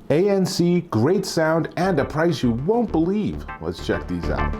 ANC, great sound, and a price you won't believe. Let's check these out.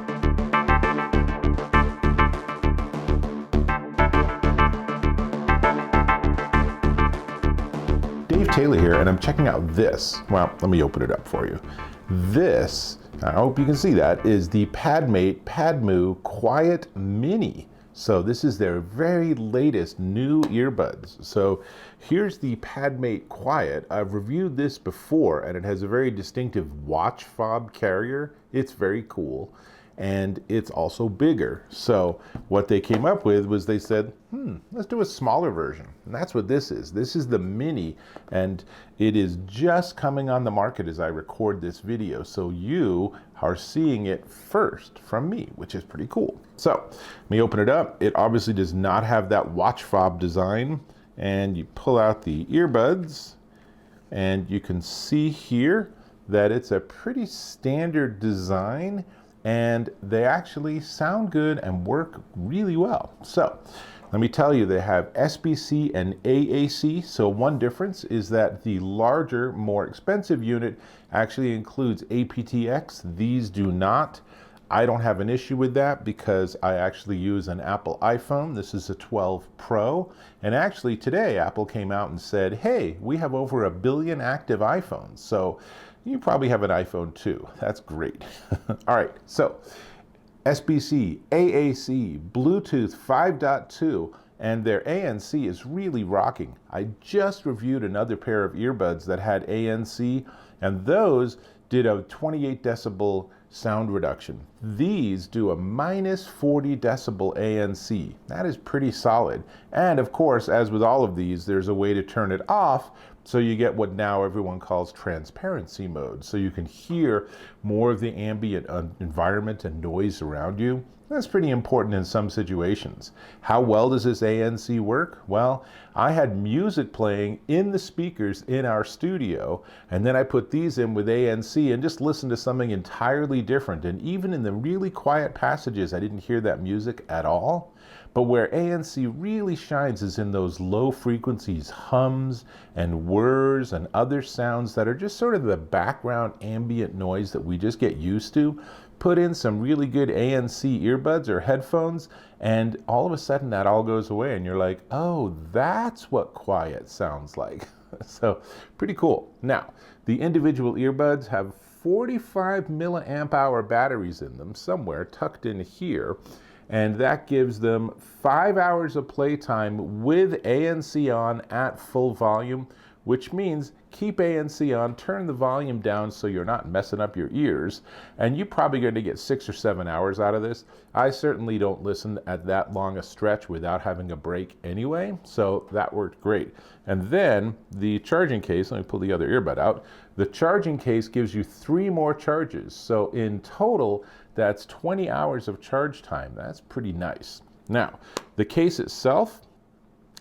Dave Taylor here, and I'm checking out this. Well, let me open it up for you. This, I hope you can see that, is the Padmate PaMu Quiet Mini. So this is their very latest new earbuds. So here's the Padmate Quiet. I've reviewed this before, and it has a very distinctive watch fob carrier. It's very cool. And it's also bigger. So what they came up with was they said, let's do a smaller version. And that's what this is. This is the Mini, and it is just coming on the market as I record this video. So you are seeing it first from me, which is pretty cool. So let me open it up. It obviously does not have that watch fob design. And you pull out the earbuds, and you can see here that it's a pretty standard design, and they actually sound good and work really well. So let me tell you, they have SBC and AAC. So one difference is that the larger, more expensive unit actually includes aptX. These do not. I don't have an issue with that because I actually use an Apple iPhone. This is a 12 Pro. And actually today, Apple came out and said, hey, we have over 1 billion active iPhones. So you probably have an iPhone too. That's great. All right, so SBC, AAC, Bluetooth 5.2, and their ANC is really rocking. I just reviewed another pair of earbuds that had ANC, and those did a 28 decibel sound reduction. These do a minus 40 decibel ANC. That is pretty solid. And of course, as with all of these, there's a way to turn it off, so you get what now everyone calls transparency mode. So you can hear more of the ambient environment and noise around you. That's pretty important in some situations. How well does this ANC work? Well, I had music playing in the speakers in our studio, and then I put these in with ANC and just listened to something entirely different. And even in the really quiet passages, I didn't hear that music at all. But where ANC really shines is in those low frequencies, hums and whirs and other sounds that are just sort of the background ambient noise that we just get used to. Put in some really good ANC earbuds or headphones, and all of a sudden that all goes away and you're like, oh, that's what quiet sounds like. So pretty cool. Now, the individual earbuds have 45 milliamp hour batteries in them somewhere tucked in here. And that gives them 5 hours of playtime with ANC on at full volume, which means keep ANC on, turn the volume down so you're not messing up your ears, and you're probably going to get 6 or 7 hours out of this. I certainly don't listen at that long a stretch without having a break anyway, so that worked great. And then the charging case, let me pull the other earbud out. The charging case gives you 3 more charges, so in total, that's 20 hours of charge time. That's pretty nice. Now, the case itself,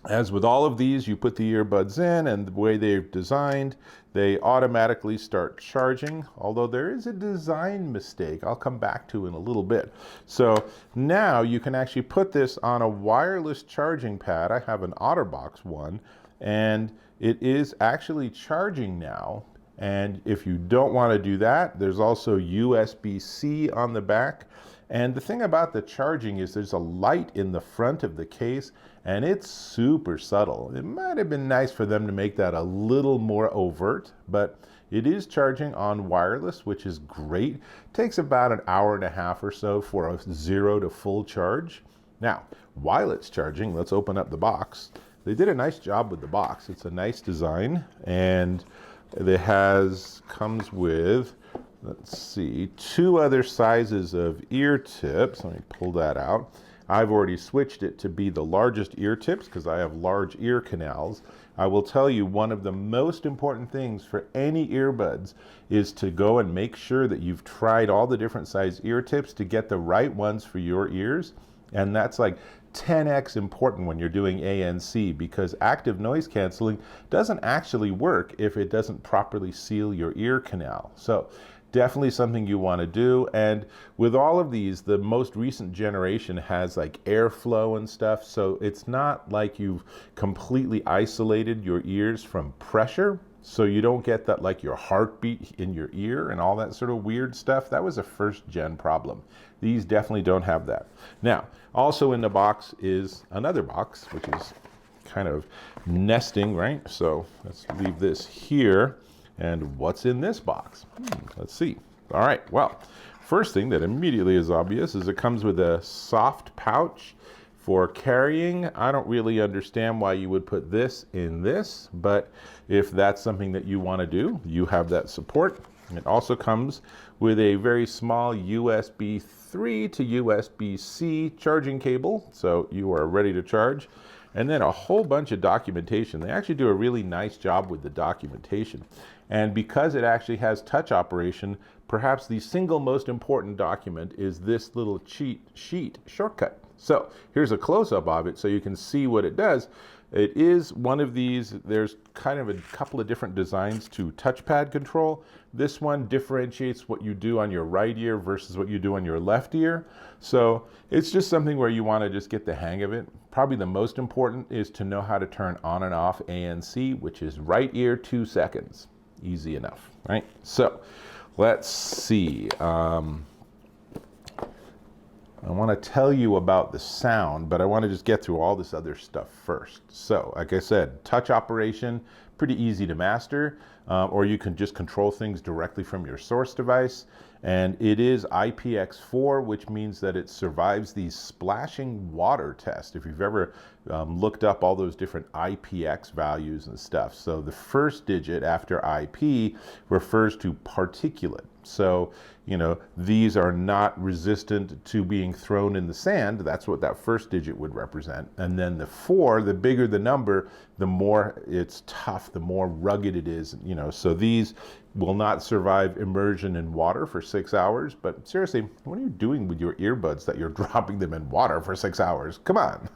as with all of these, you put the earbuds in, and the way they're designed, they automatically start charging, although there is a design mistake I'll come back to in a little bit. So now you can actually put this on a wireless charging pad. I have an OtterBox one, and it is actually charging now. And if you don't want to do that, there's also USB-C on the back. And the thing about the charging is there's a light in the front of the case, and it's super subtle. It might have been nice for them to make that a little more overt, but it is charging on wireless, which is great. It takes about an hour and a half or so for a 0 to full charge. Now, while it's charging, let's open up the box. They did a nice job with the box. It's a nice design, and it comes with, let's see, 2 other sizes of ear tips. Let me pull that out. I've already switched it to be the largest ear tips because I have large ear canals. I will tell you, one of the most important things for any earbuds is to go and make sure that you've tried all the different size ear tips to get the right ones for your ears. And that's like 10x important when you're doing ANC, because active noise canceling doesn't actually work if it doesn't properly seal your ear canal. So definitely something you want to do. And with all of these, the most recent generation has like airflow and stuff, so it's not like you've completely isolated your ears from pressure. so you don't get that, like, your heartbeat in your ear and all that sort of weird stuff. That was a first gen problem. These definitely don't have that. Now, also in the box is another box, which is kind of nesting, right? So let's leave this here. And what's in this box? Let's see. All right, well, first thing that immediately is obvious is it comes with a soft pouch for carrying. I don't really understand why you would put this in this, but if that's something that you want to do, you have that support. It also comes with a very small USB 3 to USB-C charging cable, so you are ready to charge. And then a whole bunch of documentation. They actually do a really nice job with the documentation. And because it actually has touch operation, perhaps the single most important document is this little cheat sheet shortcut. So here's a close-up of it so you can see what it does. It is one of these, there's kind of a couple of different designs to touchpad control. This one differentiates what you do on your right ear versus what you do on your left ear. So it's just something where you want to just get the hang of it. Probably the most important is to know how to turn on and off ANC, which is right ear 2 seconds. Easy enough, right? So let's see. I want to tell you about the sound, but I want to just get through all this other stuff first. So, like I said, touch operation, pretty easy to master, or you can just control things directly from your source device. And it is IPX4, which means that it survives the splashing water test, if you've ever looked up all those different IPX values and stuff. So the first digit after IP refers to particulate. So, you know, these are not resistant to being thrown in the sand. That's what that first digit would represent. And then the 4, the bigger the number, the more it's tough, the more rugged it is, you know. So these will not survive immersion in water for 6 hours. But seriously, what are you doing with your earbuds that you're dropping them in water for 6 hours? Come on.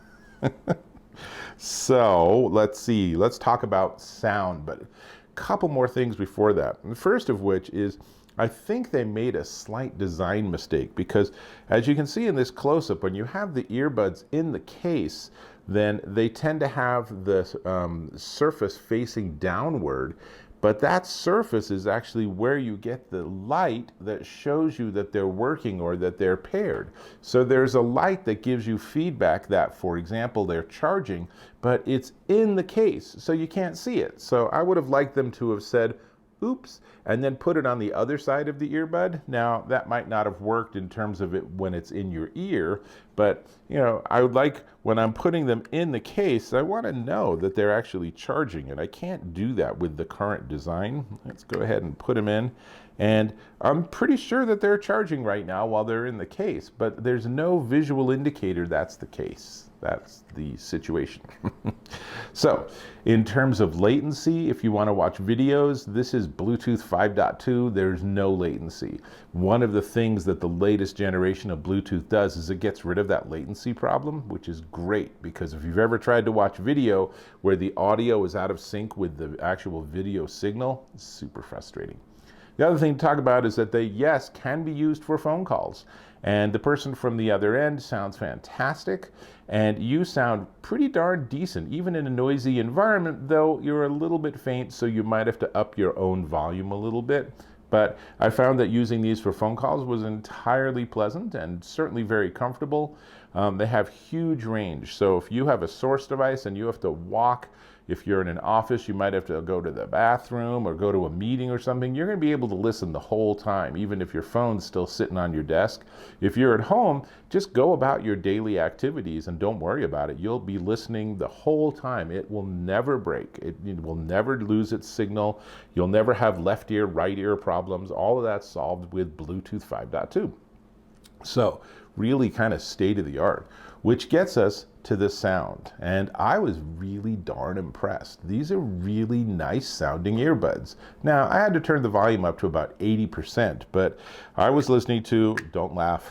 So let's see, let's talk about sound, but a couple more things before that. And the first of which is, I think they made a slight design mistake, because as you can see in this close-up, when you have the earbuds in the case, then they tend to have the surface facing downward, but that surface is actually where you get the light that shows you that they're working or that they're paired. So there's a light that gives you feedback that, for example, they're charging, but it's in the case, so you can't see it. So I would have liked them to have said, oops, and then put it on the other side of the earbud. Now, that might not have worked in terms of it when it's in your ear, but, you know, I would like, when I'm putting them in the case, I want to know that they're actually charging, and I can't do that with the current design. Let's go ahead and put them in, and I'm pretty sure that they're charging right now while they're in the case, but there's no visual indicator that's the case. That's the situation. So, in terms of latency, if you want to watch videos, this is Bluetooth 5.2. There's no latency. One of the things that the latest generation of Bluetooth does is it gets rid of that latency problem, which is great, because if you've ever tried to watch video where the audio is out of sync with the actual video signal, it's super frustrating. The other thing to talk about is that they, yes, can be used for phone calls. And the person from the other end sounds fantastic, and you sound pretty darn decent, even in a noisy environment, though you're a little bit faint, so you might have to up your own volume a little bit. But I found that using these for phone calls was entirely pleasant and certainly very comfortable. They have huge range, so if you have a source device and you have to walk, if you're in an office, you might have to go to the bathroom or go to a meeting or something, you're going to be able to listen the whole time, even if your phone's still sitting on your desk. If you're at home, just go about your daily activities and don't worry about it. You'll be listening the whole time. It will never break. It will never lose its signal. You'll never have left ear, right ear problems. All of that's solved with Bluetooth 5.2. So really kind of state of the art, which gets us to the sound. And I was really darn impressed. These are really nice sounding earbuds. Now, I had to turn the volume up to about 80%, but I was listening to, don't laugh,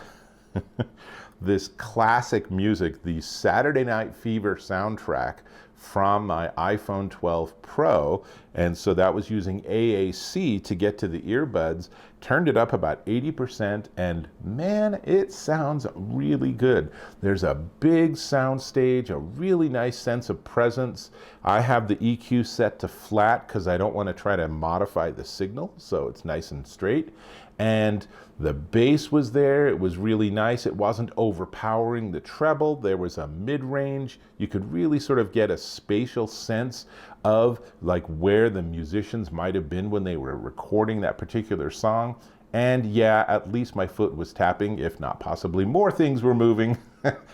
this classic music, the Saturday Night Fever soundtrack from my iPhone 12 Pro, and so that was using AAC to get to the earbuds, turned it up about 80%, and man, it sounds really good. There's a big sound stage, a really nice sense of presence. I have the EQ set to flat because I don't want to try to modify the signal, so it's nice and straight. And the bass was there. It was really nice. It wasn't overpowering the treble. There was a mid-range. You could really sort of get a spatial sense of like where the musicians might have been when they were recording that particular song. And yeah, at least my foot was tapping, if not possibly more things were moving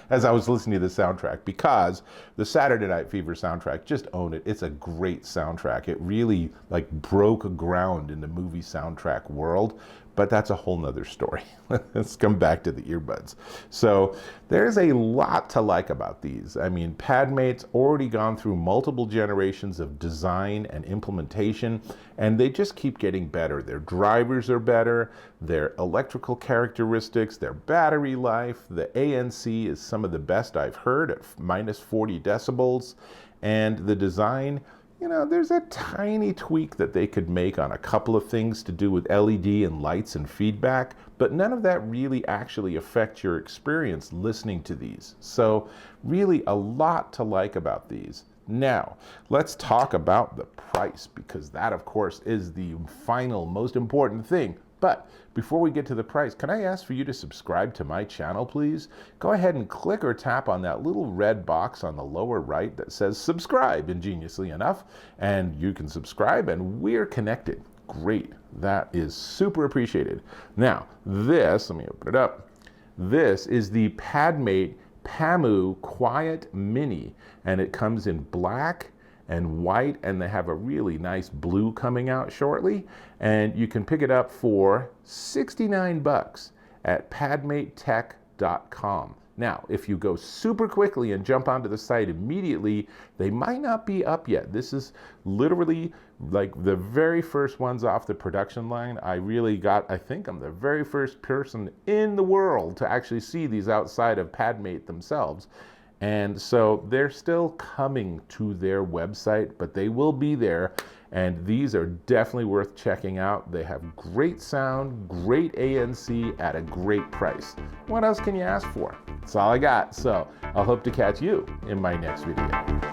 as I was listening to the soundtrack, because the Saturday Night Fever soundtrack, just own it. It's a great soundtrack. It really like broke ground in the movie soundtrack world, but that's a whole nother story. Let's come back to the earbuds. So there's a lot to like about these. I mean, Padmate's already gone through multiple generations of design and implementation, and they just keep getting better. Their drivers are better, their electrical characteristics, their battery life, the ANC is some of the best I've heard at minus 40 decibels, and the design, you know, there's a tiny tweak that they could make on a couple of things to do with LED and lights and feedback, but none of that really actually affects your experience listening to these. So really a lot to like about these. Now, let's talk about the price, because that, of course, is the final most important thing. But before we get to the price, can I ask for you to subscribe to my channel, please? Go ahead and click or tap on that little red box on the lower right that says subscribe, ingeniously enough, and you can subscribe and we're connected. Great, that is super appreciated. Now, this, let me open it up. This is the Padmate PaMu Quiet Mini, and it comes in black and white, and they have a really nice blue coming out shortly, and you can pick it up for 69 bucks at padmatetech.com. Now, if you go super quickly and jump onto the site immediately, they might not be up yet. This is literally like the very first ones off the production line. I think I'm the very first person in the world to actually see these outside of Padmate themselves. And so they're still coming to their website, but they will be there. And these are definitely worth checking out. They have great sound, great ANC at a great price. What else can you ask for? That's all I got. So I'll hope to catch you in my next video.